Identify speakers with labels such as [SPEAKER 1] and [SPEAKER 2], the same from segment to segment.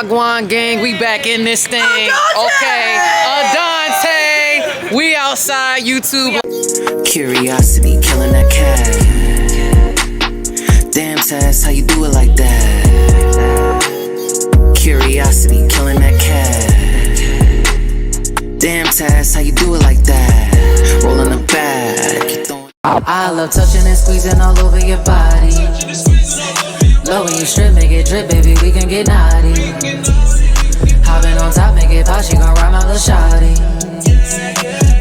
[SPEAKER 1] Wagwan gang, we back in this thing. Okay, Adante, we outside YouTube.
[SPEAKER 2] Curiosity, killing that cat. Damn, Taz, how you do it like that? Curiosity, killing that cat. Damn, Taz, how you do it like that? Rolling the bag. I love touching and squeezing all over your body. Love when you strip, make it drip, baby, we can get naughty. Hopping on top, make it pop, she gon' ride my little shawty.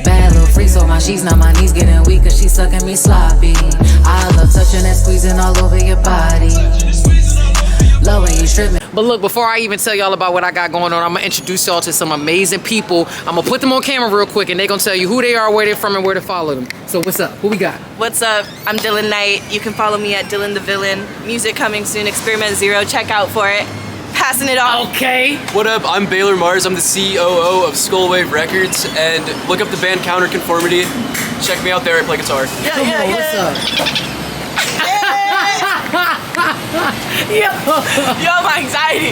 [SPEAKER 2] Bad little freak, so my sheets, now my knees getting weak, cause she sucking me sloppy. I love touching and squeezing all over your body. Love when you strip me.
[SPEAKER 1] But look, before I even tell y'all about what I got going on, I'm gonna introduce y'all to some amazing people. I'm gonna put them on camera real quick and they gonna tell you who they are, where they're from, and where to follow them. So what's up? Who we got?
[SPEAKER 3] What's up? I'm Dylan Knight. You can follow me at Dylan the Villain. Music coming soon, Experiment Zero. Check out for it. Passing it off.
[SPEAKER 1] Okay.
[SPEAKER 4] What up? I'm Baylor Mars. I'm the COO of Skullwave Records. And look up the band Counterconformity. Check me out there. I play guitar.
[SPEAKER 3] Yeah.
[SPEAKER 1] What's up?
[SPEAKER 3] Yo, my anxiety.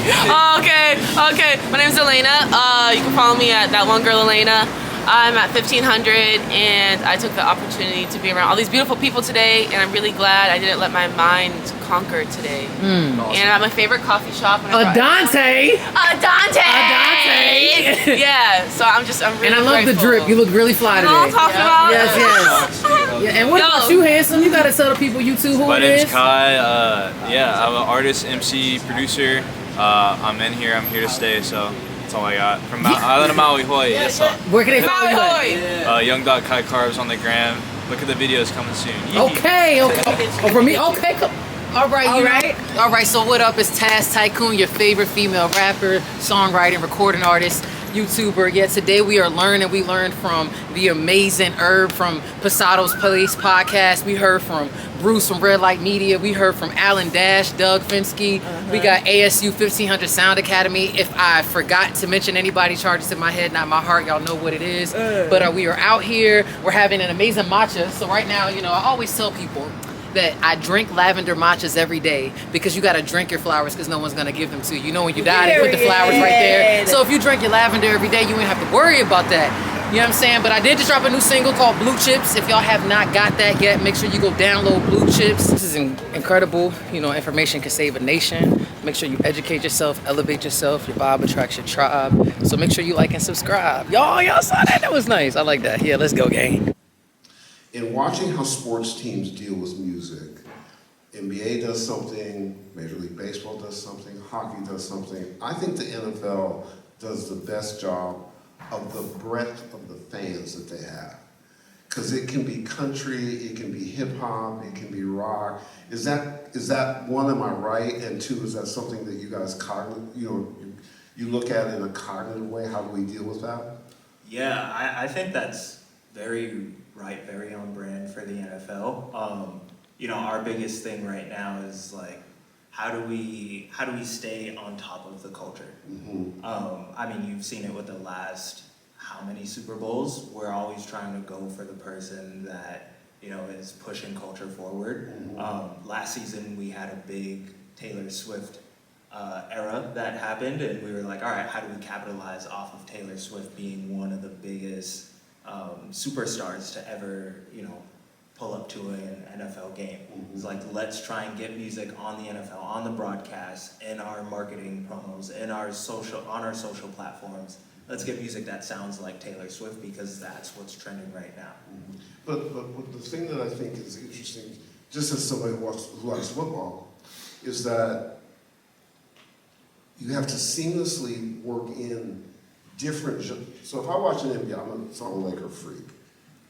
[SPEAKER 3] Okay. My name's Elena. You can follow me at That One Girl Elena. I'm at 1500 and I took the opportunity to be around all these beautiful people today, and I'm really glad I didn't let my mind conquer today.
[SPEAKER 4] Awesome.
[SPEAKER 3] And at my favorite coffee shop.
[SPEAKER 1] Adante.
[SPEAKER 3] Yeah, so I'm really
[SPEAKER 1] And I love
[SPEAKER 3] grateful.
[SPEAKER 1] the drip. You look really fly today.
[SPEAKER 3] You know what I'm talking about?
[SPEAKER 1] Yes. Yeah, and what about you, handsome? You gotta tell the people you too who
[SPEAKER 5] My
[SPEAKER 1] it
[SPEAKER 5] name's
[SPEAKER 1] is.
[SPEAKER 5] Kai. I'm an artist, MC, producer. I'm in here. I'm here to stay. So that's all I got. From Island of Maui, Hawaii. Yes, sir.
[SPEAKER 1] Where can they follow you at?
[SPEAKER 5] Young Dog Kai Carbs on the gram. Look at the videos coming soon.
[SPEAKER 1] Okay. Oh, for me? Okay, come. All right, so what up? It's Taz Tikoon, your favorite female rapper, songwriting, recording artist, YouTuber. Yeah, today we learned from the amazing Herb from Pensados Police Podcast. We heard from Bruce from Red Light Media. We heard from Alan Dash, Doug Finsky. We got ASU 1500 Sound Academy. If I forgot to mention anybody, charges in my head, not my heart, y'all know what it is. But we are out here. We're having an amazing matcha. So right now, I always tell people that I drink lavender matchas every day, because you gotta drink your flowers because no one's gonna give them to you. When you die, they put the flowers right there. So if you drink your lavender every day, you won't have to worry about that. You know what I'm saying? But I did just drop a new single called Blue Chips. If y'all have not got that yet, make sure you go download Blue Chips. This is incredible. Information can save a nation. Make sure you educate yourself, elevate yourself. Your vibe attracts your tribe. So make sure you like and subscribe. Y'all saw that? That was nice. I like that. Yeah, let's go, gang.
[SPEAKER 6] In watching how sports teams deal with music, NBA does something, Major League Baseball does something, hockey does something. I think the NFL does the best job of the breadth of the fans that they have. Because it can be country, it can be hip hop, it can be rock. Is that one, am I right? And two, is that something that you guys you look at in a cognitive way? How do we deal with that?
[SPEAKER 7] Yeah, I think that's very right, very on brand for the NFL. Our biggest thing right now is like, how do we stay on top of the culture? Mm-hmm. You've seen it with the last how many Super Bowls? We're always trying to go for the person that is pushing culture forward. Mm-hmm. Last season we had a big Taylor Swift era that happened, and we were like, all right, how do we capitalize off of Taylor Swift being one of the biggest superstars to ever, pull up to an NFL game? Mm-hmm. It's like, let's try and get music on the NFL, on the broadcast, in our marketing promos, on our social platforms. Let's get music that sounds like Taylor Swift, because that's what's trending right now.
[SPEAKER 6] Mm-hmm. But the thing that I think is interesting, just as somebody who likes football, is that you have to seamlessly work in different. So if I watch an NBA, I'm a Laker freak.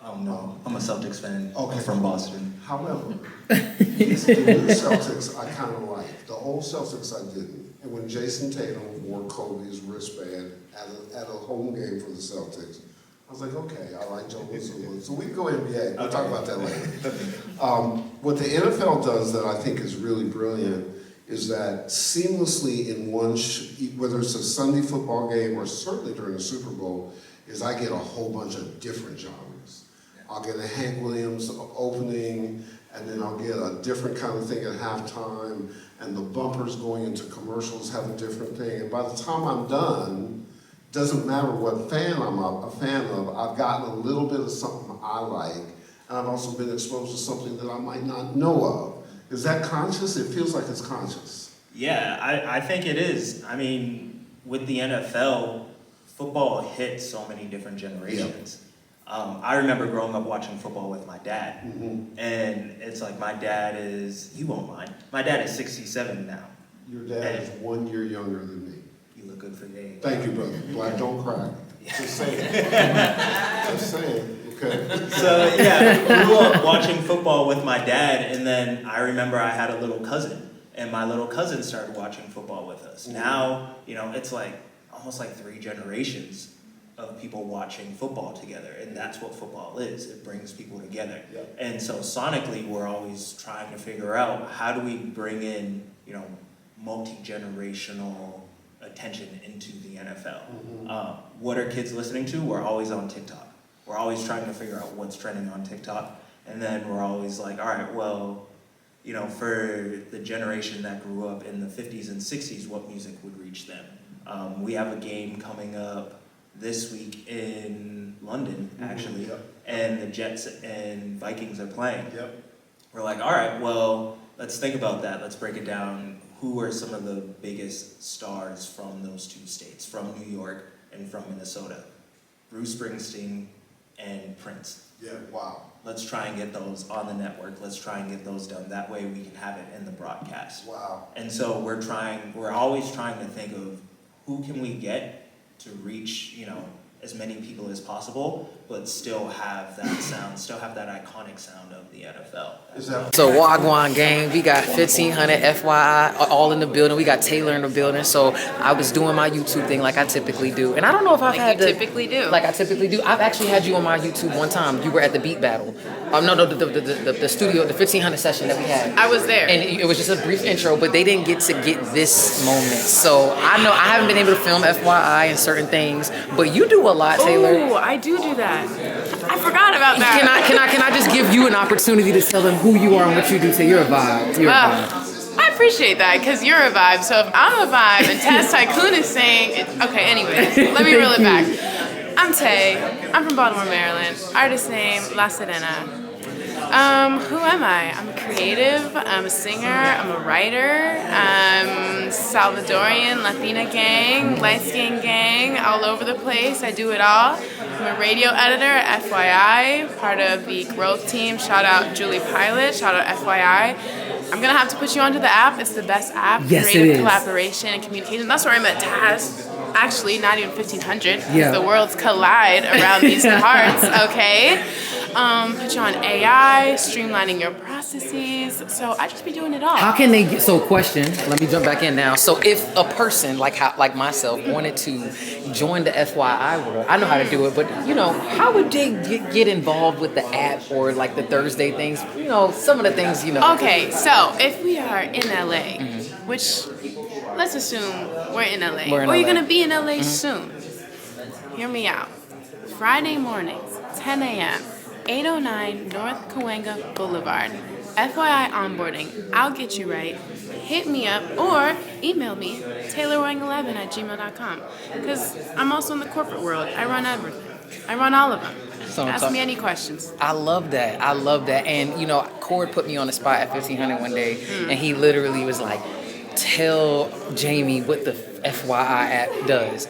[SPEAKER 7] Oh no, I'm a Celtics fan.
[SPEAKER 6] Okay.
[SPEAKER 7] I'm from Boston.
[SPEAKER 6] However, the new Celtics I kind of like. The old Celtics I didn't. And when Jason Tatum wore Kobe's wristband at a home game for the Celtics, I was like, okay, I like Joe Mazzulla. So we can go NBA. We'll talk about that later. What the NFL does that I think is really brilliant is that seamlessly in one, whether it's a Sunday football game or certainly during a Super Bowl, is I get a whole bunch of different genres. I'll get a Hank Williams opening, and then I'll get a different kind of thing at halftime, and the bumpers going into commercials have a different thing. And by the time I'm done, doesn't matter what fan I'm a fan of, I've gotten a little bit of something I like, and I've also been exposed to something that I might not know of. Is that conscious? It feels like it's conscious.
[SPEAKER 7] Yeah, I think it is. I mean, with the NFL, football hit so many different generations. I remember growing up watching football with my dad, and it's like my dad is, you won't mind, my dad is 67 now.
[SPEAKER 6] Your dad is 1 year younger than me.
[SPEAKER 7] You look good for your age.
[SPEAKER 6] Thank you, brother. Black don't cry. Just saying. Just saying. Okay.
[SPEAKER 7] So yeah, I grew up watching football with my dad, and then I remember I had a little cousin, and my little cousin started watching football with us. Now, you know, it's like almost like 3 generations of people watching football together, and that's what football is. It brings people together.
[SPEAKER 6] Yep.
[SPEAKER 7] And so sonically, we're always trying to figure out how do we bring in, you know, multi-generational attention into the NFL. What are kids listening to? We're always on TikTok. We're always trying to figure out what's trending on TikTok, and then we're always like, all right, well, you know, for the generation that grew up in the 50s and 60s, what music would reach them? We have a game coming up this week in London, actually, and the Jets and Vikings are playing. We're like, all right, well, let's think about that. Let's break it down. Who are some of the biggest stars from those 2 states, from New York and from Minnesota? Bruce Springsteen and Prince.
[SPEAKER 6] Yeah, wow.
[SPEAKER 7] Let's try and get those on the network. Let's try and get those done. That way we can have it in the broadcast.
[SPEAKER 6] Wow.
[SPEAKER 7] And so we're always trying to think of who can we get to reach, you know, as many people as possible, but still have that sound, still have that iconic sound of the NFL.
[SPEAKER 1] So Wagwan gang, we got 1500 FYI all in the building. We got Taylor in the building. So I was doing my YouTube thing like I typically do, and I don't know if I've had
[SPEAKER 3] typically do.
[SPEAKER 1] Like I typically do. I've actually had you on my YouTube one time. You were at the Beat Battle. The studio, the 1500 session that we had.
[SPEAKER 3] I was there,
[SPEAKER 1] and it was just a brief intro, but they didn't get to get this moment. So I know I haven't been able to film FYI and certain things, but you do a lot, Taylor.
[SPEAKER 3] Oh, I do that. I forgot about that.
[SPEAKER 1] Can I just give you an opportunity to tell them who you are and what you do? So you're a vibe. You're a vibe.
[SPEAKER 3] I appreciate that because you're a vibe. So if I'm a vibe and Taz Tikoon is saying, okay, anyways, let me reel it back. I'm Tay. I'm from Baltimore, Maryland. Artist name La Serena. Who am I? I'm a creative, I'm a singer, I'm a writer, I'm Salvadorian, Latina gang, light skin gang, all over the place. I do it all. I'm a radio editor at FYI, part of the growth team. Shout out Julie Pilot, shout out FYI. I'm gonna have to put you onto the app. It's the best app.
[SPEAKER 1] Yes,
[SPEAKER 3] creative
[SPEAKER 1] it is.
[SPEAKER 3] Collaboration and communication. That's where I met Taz. Actually, not even 1500.
[SPEAKER 1] Yeah.
[SPEAKER 3] The worlds collide around these hearts, okay? Put you on AI, streamlining your processes. So I just be doing it all.
[SPEAKER 1] How can they get, so question, let me jump back in now. So if a person like myself wanted to join the FYI world, I know how to do it, but you know, how would they get involved with the app or like the Thursday things? You know, some of the things, you know.
[SPEAKER 3] Okay, so if we are in LA, which let's assume we're in LA,
[SPEAKER 1] We're in
[SPEAKER 3] or you're
[SPEAKER 1] LA.
[SPEAKER 3] gonna be in LA soon. Hear me out. Friday mornings, 10 a.m., 809 North Cahuenga Boulevard. FYI onboarding. I'll get you right. Hit me up or email me, taylorwang11@gmail.com. Because I'm also in the corporate world. I run everything. I run all of them.
[SPEAKER 1] So
[SPEAKER 3] Ask me any questions.
[SPEAKER 1] I love that. I love that. And you know, Cord put me on the spot at 1500 one day, and he literally was like, tell Jamie what the FYI app does.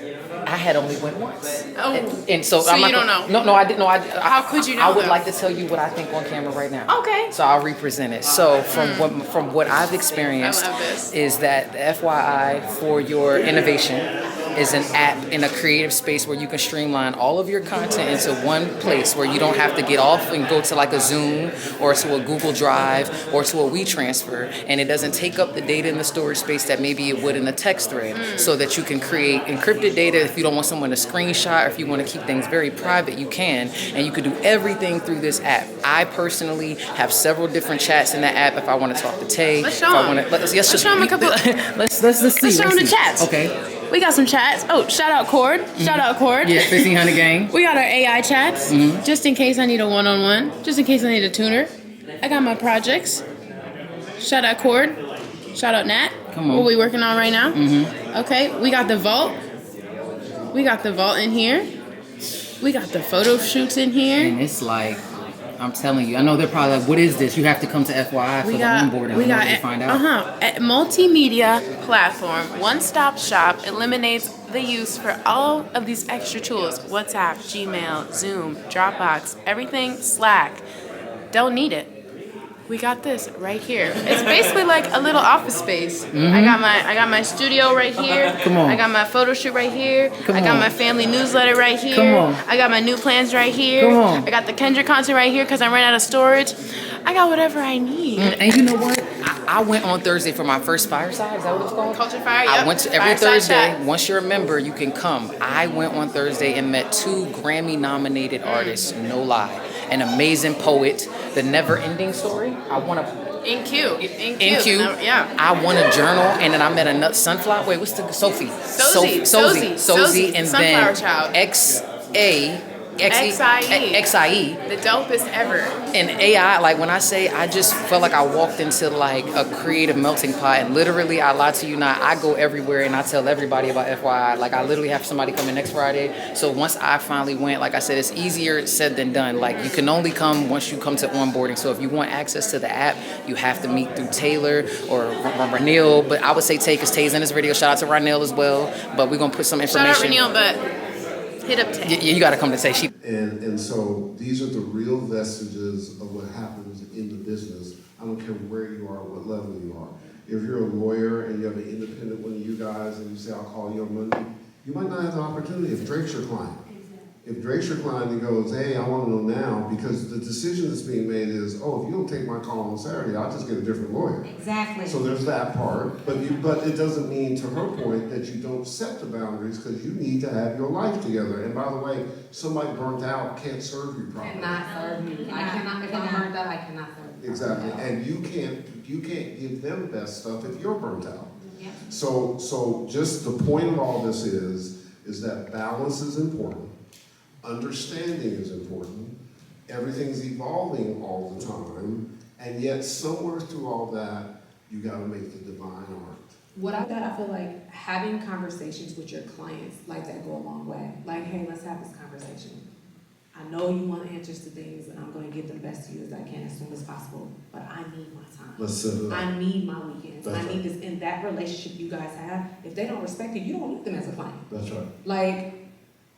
[SPEAKER 1] I had only went once.
[SPEAKER 3] Oh,
[SPEAKER 1] and so
[SPEAKER 3] so
[SPEAKER 1] I'm
[SPEAKER 3] you
[SPEAKER 1] not
[SPEAKER 3] don't
[SPEAKER 1] gonna,
[SPEAKER 3] know?
[SPEAKER 1] No, I didn't know.
[SPEAKER 3] How could you know,
[SPEAKER 1] I would
[SPEAKER 3] though?
[SPEAKER 1] like to tell you what I think on camera right now.
[SPEAKER 3] Okay.
[SPEAKER 1] So I'll represent it. So from what I've experienced
[SPEAKER 3] I love this.
[SPEAKER 1] is that the FYI for your innovation is an app in a creative space where you can streamline all of your content into one place where you don't have to get off and go to like a Zoom or to a Google Drive or to a WeTransfer, and it doesn't take up the data in the storage space that maybe it would in a text thread, so that you can create encrypted data if you don't want someone to screenshot, or if you want to keep things very private, you can, and you can do everything through this app. I personally have several different chats in that app if I want to talk to Tay.
[SPEAKER 3] Let's show them.
[SPEAKER 1] Let's
[SPEAKER 3] show them a couple.
[SPEAKER 1] let's see.
[SPEAKER 3] Let's show them the
[SPEAKER 1] see.
[SPEAKER 3] chats.
[SPEAKER 1] Okay.
[SPEAKER 3] We got some chats. Oh, shout out Cord. Shout out Cord.
[SPEAKER 1] Yeah, 1500 gang.
[SPEAKER 3] We got our AI chats, just in case I need a one-on-one, just in case I need a tuner.
[SPEAKER 8] I got my projects. Shout out Cord. Shout out Nat.
[SPEAKER 1] Come on.
[SPEAKER 8] What we working on right now? Okay, we got the vault. We got the vault in here. We got the photo shoots in here.
[SPEAKER 1] And it's like, I'm telling you, I know they're probably like, what is this? You have to come to FYI for the onboarding.
[SPEAKER 8] We got
[SPEAKER 1] to find out.
[SPEAKER 8] a multimedia platform, one-stop shop, eliminates the use for all of these extra tools. WhatsApp, Gmail, Zoom, Dropbox, everything, Slack. Don't need it. We got this right here. It's basically like a little office space. I got my studio right here.
[SPEAKER 1] Come on.
[SPEAKER 8] I got my photo shoot right here.
[SPEAKER 1] Come
[SPEAKER 8] I got
[SPEAKER 1] on.
[SPEAKER 8] my family newsletter right here.
[SPEAKER 1] Come on.
[SPEAKER 8] I got my new plans right here.
[SPEAKER 1] Come on.
[SPEAKER 8] I got the Kendrick concert right here because I ran out of storage. I got whatever I need.
[SPEAKER 1] And you know what? I went on Thursday for my first fireside. Is that what it's called?
[SPEAKER 8] Culture Fire.
[SPEAKER 1] I
[SPEAKER 8] Yep.
[SPEAKER 1] went to every
[SPEAKER 8] Fireside
[SPEAKER 1] Thursday.
[SPEAKER 8] chat.
[SPEAKER 1] Once you're a member, you can come. I went on Thursday and met 2 Grammy-nominated artists. No lie, an amazing poet, The Never Ending Story. I want to.
[SPEAKER 8] In Q.
[SPEAKER 1] Yeah. I won a journal, and then I met a nut sunflower. Wait, what's the Sophie?
[SPEAKER 8] Sophie,
[SPEAKER 1] and
[SPEAKER 8] Sunflower
[SPEAKER 1] then
[SPEAKER 8] Child.
[SPEAKER 1] XIE.
[SPEAKER 8] The dopest ever.
[SPEAKER 1] And AI, like when I say, I just felt like I walked into like a creative melting pot, and literally, I lie to you not, I go everywhere and I tell everybody about FYI. Like I literally have somebody coming next Friday. So once I finally went, like I said, it's easier said than done. Like you can only come once you come to onboarding. So if you want access to the app, you have to meet through Taylor or Ranil. But I would say Tay, because Tay's in his video. Shout out to Ranil as well. But we're gonna put some information.
[SPEAKER 8] Shout out Ranil, but hit up Tay.
[SPEAKER 1] You got to come to Tay.
[SPEAKER 6] And so these are the real vestiges of what happens in the business. I don't care where you are, what level you are. If you're a lawyer and you have an independent one of you guys and you say, I'll call you on Monday, you might not have the opportunity if Drake's your client. If Drake's your client and goes, hey, I want to know now, because the decision that's being made is, oh, if you don't take my call on Saturday, I'll just get a different lawyer.
[SPEAKER 9] Exactly.
[SPEAKER 6] So there's that part, but it doesn't mean, to her point, that you don't set the boundaries, because you need to have your life together. And by the way, somebody burnt out can't serve you properly.
[SPEAKER 9] Cannot serve me. I cannot, if I'm burnt out, I cannot serve you.
[SPEAKER 6] Exactly, and you can't give them best stuff if you're burnt out.
[SPEAKER 9] Yeah.
[SPEAKER 6] So just the point of all this is that balance is important. Understanding is important. Everything's evolving all the time, and yet somewhere through all that, you got to make the divine art.
[SPEAKER 10] What I feel like having conversations with your clients like that go a long way. Like, hey, let's have this conversation. I know you want answers to things, and I'm going to give them best to you as I can as soon as possible. But I need my time.
[SPEAKER 6] Let's set it up.
[SPEAKER 10] I need my weekends.
[SPEAKER 6] That's
[SPEAKER 10] I need
[SPEAKER 6] right.
[SPEAKER 10] this in that relationship you guys have. If they don't respect it, you don't need them as a client.
[SPEAKER 6] That's right.
[SPEAKER 10] Like,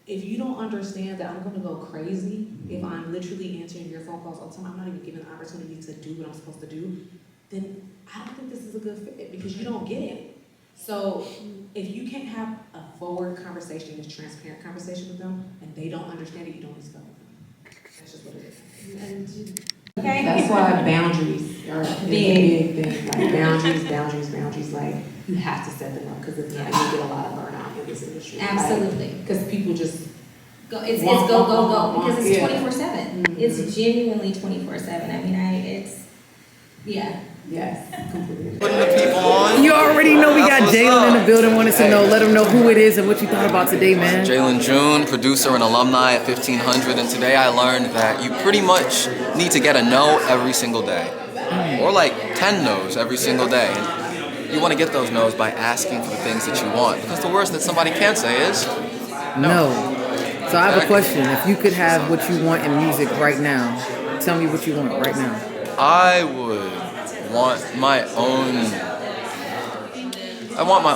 [SPEAKER 10] if you don't understand that I'm going to go crazy if I'm literally answering your phone calls all the time, I'm not even given the opportunity to do what I'm supposed to do, then I don't think this is a good fit because you don't get it. So if you can't have a forward conversation, a transparent conversation with them, and they don't understand it, you don't need to go with them. That's just what it is.
[SPEAKER 9] Okay.
[SPEAKER 10] That's why boundaries are a big thing. Like boundaries. Like you have to set them up because if not, you get a lot of burnout in this industry.
[SPEAKER 9] Absolutely.
[SPEAKER 10] Because people just
[SPEAKER 9] It's
[SPEAKER 10] want,
[SPEAKER 9] go
[SPEAKER 10] want,
[SPEAKER 9] because it's
[SPEAKER 10] yeah.
[SPEAKER 9] 24/7. It's genuinely 24/7. I mean,
[SPEAKER 10] yes, completely.
[SPEAKER 1] You already know we got Jalen in the building. Wanted to know, let them know who it is and what you thought about today, man.
[SPEAKER 11] Jalen June, producer and alumni at 1500, and today I learned that you pretty much need to get a no every single day, or like 10 no's every single day. And you want to get those no's by asking for the things that you want, because the worst that somebody can say is
[SPEAKER 1] No. So I have a question. If you could have what you want in music right now, tell me what you want right now.
[SPEAKER 11] I would want my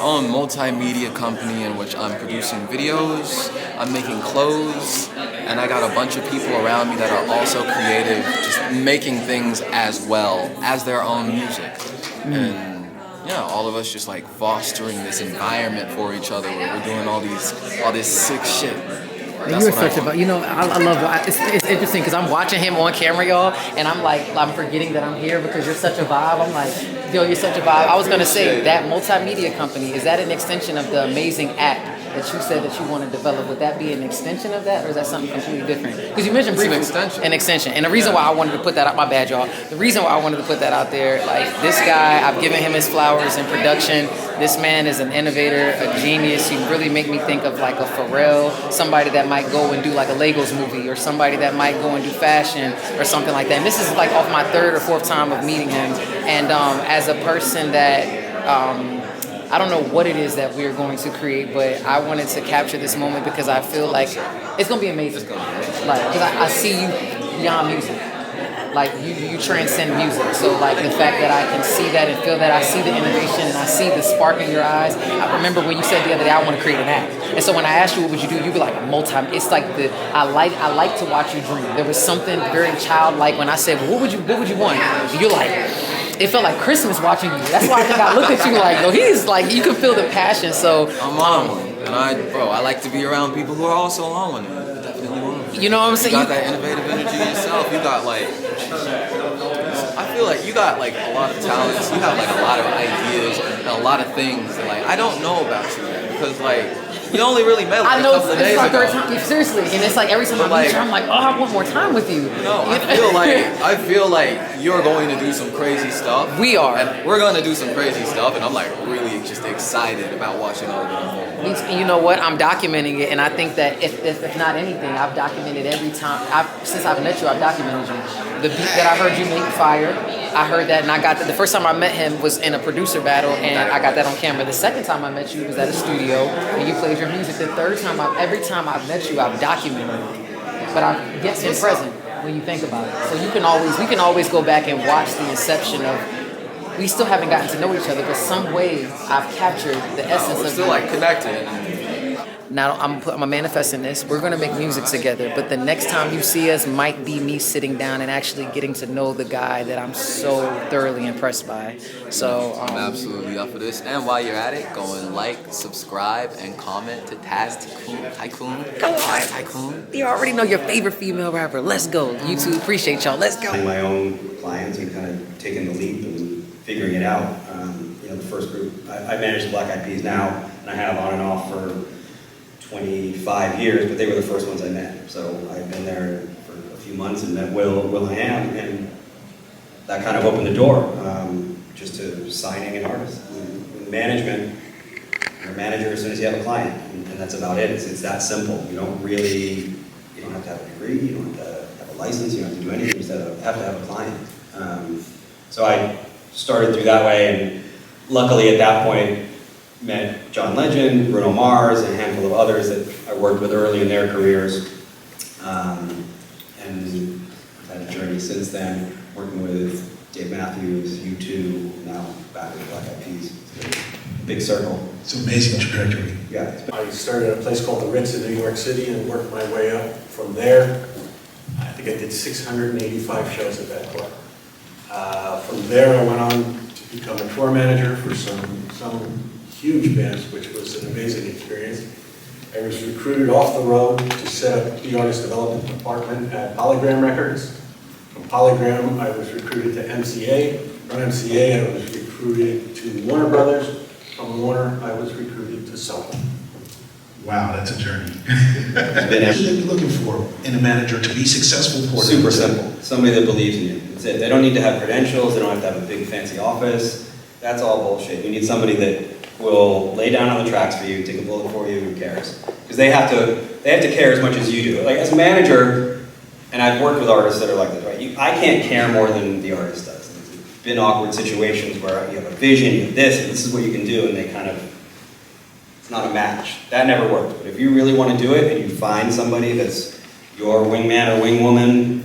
[SPEAKER 11] own multimedia company in which I'm producing videos, I'm making clothes, and I got a bunch of people around me that are also creative, just making things as well as their own music. And yeah, all of us just like fostering this environment for each other where we're doing all this sick shit.
[SPEAKER 1] You're such a, I love, it's interesting because I'm watching him on camera, y'all, and I'm forgetting that I'm here because you're such a vibe. I'm like, Yo, you're such a vibe. I was gonna say that multimedia company, is that an extension of the amazing app that you said that you want to develop? Would that be an extension of that, or is that something completely different? Because you mentioned briefly an extension. And the reason why I wanted to put that out, my bad, y'all. The reason why I wanted to put that out there, like this guy, I've given him his flowers in production. This man is an innovator, a genius. He really make me think of like a Pharrell, somebody that might go and do like a Legos movie, or somebody that might go and do fashion or something like that. And this is like off my third or fourth time of meeting him. And as a person that I don't know what it is that we're going to create, but I wanted to capture this moment because I feel like it's gonna be amazing. Like, because I see you beyond music. Like you transcend music. So like the fact that I can see that and feel that, I see the innovation and I see the spark in your eyes. I remember when you said the other day, I want to create an app. And so when I asked you what would you do, you'd be like it's like I like to watch you dream. There was something very childlike when I said, well, what would you want? And you're like, it felt like Christmas watching you. That's why I think I looked at you like, yo, he's like, you can feel the passion. So
[SPEAKER 11] I'm on one. And I like to be around people who are also on one. Definitely on one.
[SPEAKER 1] You know what I'm saying?
[SPEAKER 11] You got that innovative energy yourself. You got like, I feel like you got like a lot of talents. You have like a lot of ideas and a lot of things. Like, I don't know about you because like, we only really met like a couple of days ago.
[SPEAKER 1] Seriously, and it's like every time I meet you, I'm like, oh, I want more time with you.
[SPEAKER 11] No, I feel like you're going to do some crazy stuff.
[SPEAKER 1] We are.
[SPEAKER 11] And we're going to do some crazy stuff, and I'm like really just excited about watching all of it unfold.
[SPEAKER 1] You know what? I'm documenting it, and I think that if not anything, I've documented every time. Since I've met you, I've documented you. The beat that I heard you make fire, I heard that, and I got that. The first time I met him was in a producer battle, and I got that on camera. The second time I met you was at a studio, and you played your music. The third time, every time I've met you, I've documented it. But I've yet been present when you think about it. So we can always go back and watch the inception of. We still haven't gotten to know each other, but some way I've captured the essence of.
[SPEAKER 11] Still like connected.
[SPEAKER 1] Now I'm manifesting this. We're gonna make music together, but the next time you see us might be me sitting down and actually getting to know the guy that I'm so thoroughly impressed by. So
[SPEAKER 11] I'm absolutely up for this. And while you're at it, go and like, subscribe, and comment to Tikoon.
[SPEAKER 1] Come on, Tikoon. You already know your favorite female rapper. Let's go. YouTube, appreciate y'all. Let's go.
[SPEAKER 12] My own clients and kind of taking the leap and figuring it out. The first group, I manage the Black Eyed Peas now, and I have on and off for 25 years, but they were the first ones I met. So I've been there for a few months and met Will I Am, and that kind of opened the door just to signing an artist. With management, you're a manager as soon as you have a client, and that's about it. It's that simple. You don't have to have a degree, you don't have to have a license, you don't have to do anything, you just have to have a client. So I started through that way, and luckily at that point, met John Legend, Bruno Mars, and a handful of others that I worked with early in their careers. And I've had a journey since then, working with Dave Matthews, U2, now back with Black Eyed Peas. It's a big circle.
[SPEAKER 13] It's an amazing trajectory.
[SPEAKER 12] Yeah.
[SPEAKER 13] I started at a place called the Ritz in New York City and worked my way up from there. I think I did 685 shows at that club. From there, I went on to become a tour manager for some huge bands, which was an amazing experience. I was recruited off the road to set up the artist development department at Polygram Records. From Polygram, I was recruited to MCA. From MCA, I was recruited to Warner Brothers. From Warner, I was recruited to Sony.
[SPEAKER 14] Wow, that's a journey. What should they be looking for in a manager to be successful for them?
[SPEAKER 12] Super simple. Somebody that believes in you. That's it. They don't need to have credentials. They don't have to have a big fancy office. That's all bullshit. You need somebody that will lay down on the tracks for you, take a bullet for you, who cares? Because they have to care as much as you do. Like as a manager, and I've worked with artists that are like this, right? I can't care more than the artist does. There's been awkward situations where you have a vision, you have this, and this is what you can do, and they kind of, it's not a match. That never works. But if you really want to do it, and you find somebody that's your wingman or wingwoman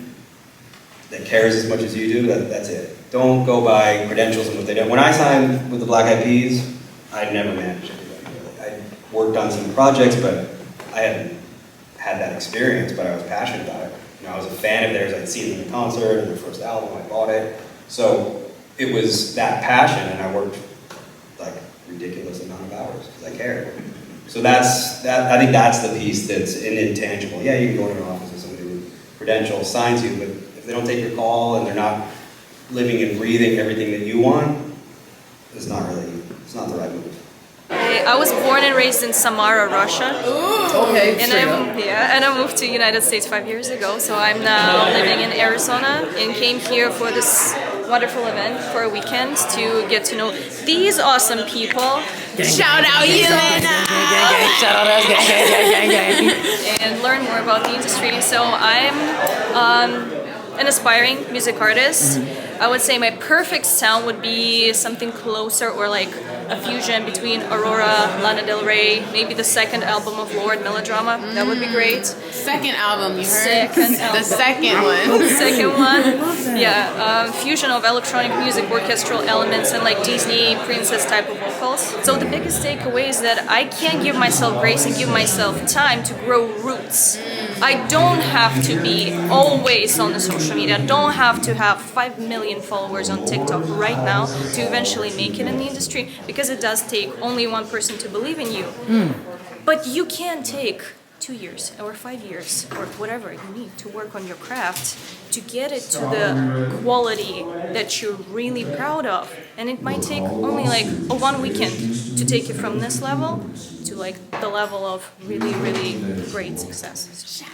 [SPEAKER 12] that cares as much as you do, that's it. Don't go by credentials and what they do. When I signed with the Black Eyed Peas, I'd never managed anybody really. I worked on some projects, but I hadn't had that experience, but I was passionate about it. I was a fan of theirs. I'd seen them in concert, and their first album, I bought it. So it was that passion, and I worked like ridiculous amount of hours because I cared. So I think that's the piece that's an intangible. Yeah, you can go into an office with somebody with credentials, signs you, but if they don't take your call and they're not living and breathing everything that you want, it's not the right move.
[SPEAKER 15] I was born and raised in Samara, Russia.
[SPEAKER 1] Okay,
[SPEAKER 15] and I moved to United States 5 years ago. So I'm now living in Arizona and came here for this wonderful event for a weekend to get to know these awesome people.
[SPEAKER 8] Shout out Yelena!
[SPEAKER 1] Shout out us, gang.
[SPEAKER 15] And learn more about the industry. So I'm an aspiring music artist. I would say my perfect sound would be something closer or like a fusion between Aurora, Lana Del Rey, maybe the second album of Lord, Melodrama. That would be great.
[SPEAKER 8] Second album, you heard?
[SPEAKER 15] Second album.
[SPEAKER 8] The second one.
[SPEAKER 15] Second one. Yeah, fusion of electronic music, orchestral elements, and like Disney princess type of vocals. So the biggest takeaway is that I can give myself grace and give myself time to grow roots. I don't have to be always on the social media. I don't have to have 5 million followers on TikTok right now to eventually make it in the industry, because it does take only one person to believe in you. But you can take 2 years or 5 years or whatever you need to work on your craft to get it to the quality that you're really proud of. And it might take only like a 1 weekend to take it from this level to like the level of really, really great success.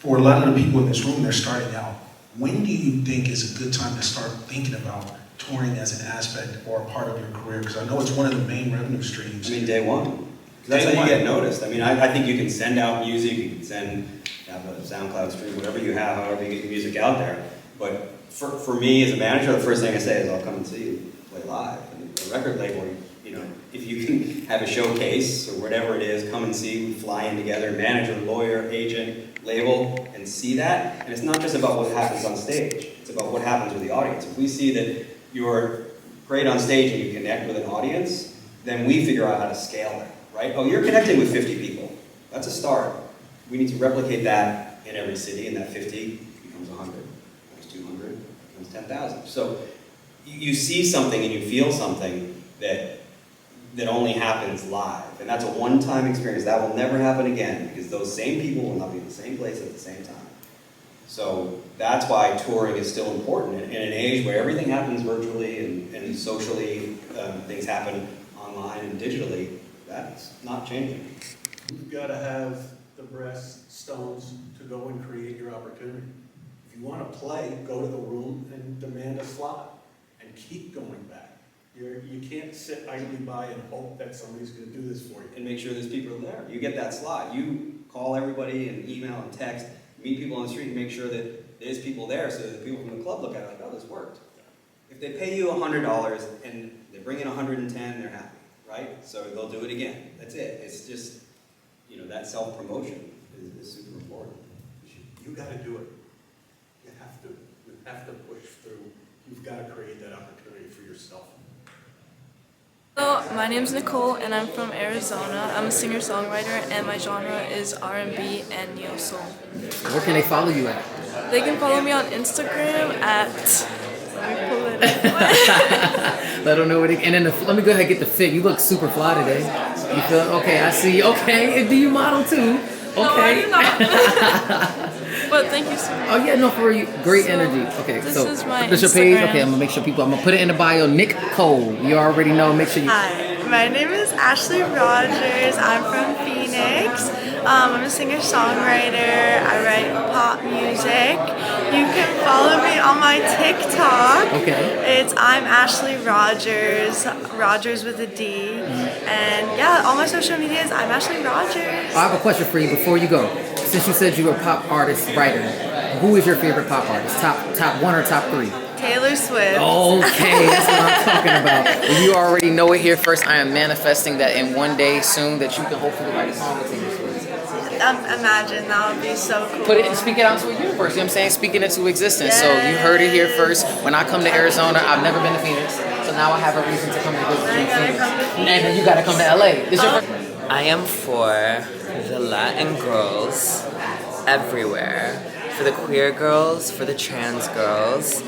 [SPEAKER 14] For a lot of the people in this room, they're starting out. When do you think is a good time to start thinking about touring as an aspect or a part of your career? Because I know it's one of the main revenue streams.
[SPEAKER 12] I mean, day one. That's how you get noticed. I mean, I think you can send out music, you can have a SoundCloud stream, whatever you have, however you get your music out there. But for me as a manager, the first thing I say is I'll come and see you play live. And a record label, you know, if you can have a showcase or whatever it is, come and see, we fly in together, manager, lawyer, agent, label, and see that. And it's not just about what happens on stage, it's about what happens with the audience. If we see that you're great on stage and you connect with an audience, then we figure out how to scale that. Right? Oh, you're connecting with 50 people. That's a start. We need to replicate that in every city, and that 50 becomes 100, becomes 200, becomes 10,000. So you see something and you feel something that only happens live. And that's a one-time experience. That will never happen again, because those same people will not be in the same place at the same time. So that's why touring is still important. In an age where everything happens virtually and socially, things happen online and digitally, that's not changing.
[SPEAKER 13] You've got to have the brass stones to go and create your opportunity. If you want to play, go to the room and demand a slot and keep going back. You can't sit idly by and hope that somebody's going to do this for you.
[SPEAKER 12] And make sure there's people there. You get that slot. You call everybody and email and text, meet people on the street and make sure that there's people there so that the people from the club look at it like, oh, this worked. If they pay you $100 and they bring in 110, they're happy. Right? So they'll do it again. That's it. It's just, you know, that self-promotion is super important.
[SPEAKER 13] You got to do it. You have to push through. You've got to create that opportunity for yourself.
[SPEAKER 16] Hello, my name's Nicole and I'm from Arizona. I'm a singer-songwriter and my genre is R&B and neo-soul.
[SPEAKER 1] Where can they follow you at?
[SPEAKER 16] They can follow me on Instagram at... Let me pull it up.
[SPEAKER 1] Let them know what it, and then let me go ahead and get the fit. You look super fly today. You feel okay? I see. Okay, and do you model too? Okay.
[SPEAKER 16] No, I do not. But thank you so much.
[SPEAKER 1] Oh yeah, no, for you, great energy. Okay,
[SPEAKER 16] this
[SPEAKER 1] so
[SPEAKER 16] is my
[SPEAKER 1] this your page. Okay, I'm gonna make sure I'm gonna put it in the bio. Nick Cole. You already know. Make sure you.
[SPEAKER 16] Hi, my name is Ashley Rogers. I'm from Phoenix. I'm a singer-songwriter. I write pop music. You can follow me on my TikTok.
[SPEAKER 1] Okay.
[SPEAKER 16] It's I'm Ashley Rogers. Rogers with a D. And yeah, all my social media is I'm Ashley Rogers.
[SPEAKER 1] I have a question for you before you go. Since you said you were a pop artist writer, who is your favorite pop artist? Top one or top three?
[SPEAKER 16] Taylor Swift.
[SPEAKER 1] Okay, that's what I'm talking about. Well, you already know it here first. I am manifesting that in one day soon that you can hopefully write a song with Taylor Swift.
[SPEAKER 16] Imagine, that would be so cool.
[SPEAKER 1] Put it and speak it out to a universe. You know what I'm saying? Speak it into existence. Yes. So you heard it here first. When I come to Arizona, I've never been to Phoenix, so now I have a reason to come to visit Phoenix. And then you got to come to LA.
[SPEAKER 17] I am for the Latin girls everywhere, for the queer girls, for the trans girls.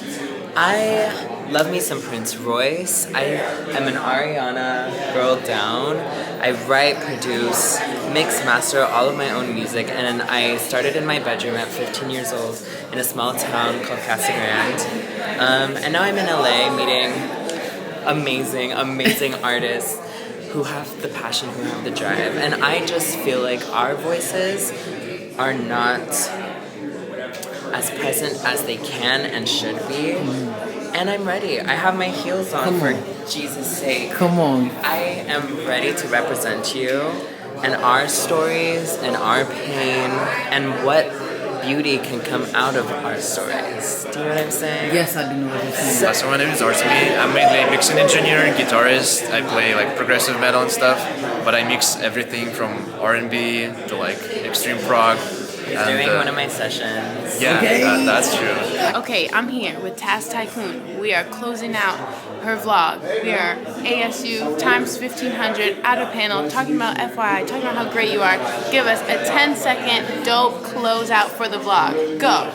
[SPEAKER 17] I love me some Prince Royce. I am an Ariana girl down. I write, produce, mix, master all of my own music, and I started in my bedroom at 15 years old in a small town called Casa Grande. And now I'm in LA meeting amazing, amazing artists who have the passion, who have the drive. And I just feel like our voices are not as present as they can and should be. And I'm ready. I have my heels on, for Jesus' sake.
[SPEAKER 1] Come on.
[SPEAKER 17] I am ready to represent you and our stories and our pain and what beauty can come out of our stories. Do you know what I'm saying?
[SPEAKER 1] Yes, I do know what you're saying.
[SPEAKER 18] So my name is Artemi. I'm mainly a mixing engineer and guitarist. I play like progressive metal and stuff, but I mix everything from R&B to like extreme prog.
[SPEAKER 17] He's doing one of my sessions.
[SPEAKER 18] Yeah,
[SPEAKER 1] Okay.
[SPEAKER 18] that's true.
[SPEAKER 8] Okay, I'm here with Tikoon. We are closing out her vlog. We are ASU times 1500 at a panel talking about FYI, talking about how great you are. Give us a 10-second dope closeout for the vlog. Go.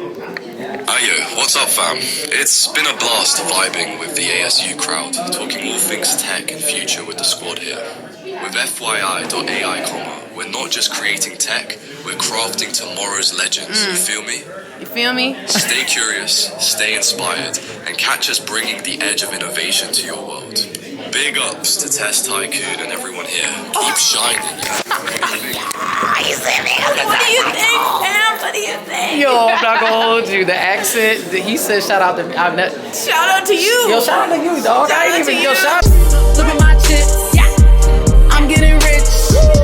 [SPEAKER 19] Ayo, what's up fam? It's been a blast vibing with the ASU crowd, talking all things tech and future with the squad here. With FYI.ai, we're not just creating tech, we're crafting tomorrow's legends, you feel me?
[SPEAKER 8] You feel me?
[SPEAKER 19] Stay curious, stay inspired, and catch us bringing the edge of innovation to your world. Big ups to Tikoon and everyone here. Keep shining.
[SPEAKER 8] What do you think, Sam? What do you think?
[SPEAKER 1] Yo, I'm not gonna hold you. The accent, he said shout out to me.
[SPEAKER 8] Shout out to you.
[SPEAKER 1] Yo, shout out to you, dog.
[SPEAKER 8] Shout
[SPEAKER 1] I
[SPEAKER 8] out
[SPEAKER 1] ain't
[SPEAKER 8] to
[SPEAKER 1] even,
[SPEAKER 8] you.
[SPEAKER 1] yo, shout out.
[SPEAKER 8] Look at my chips. Yeah. I'm getting rich.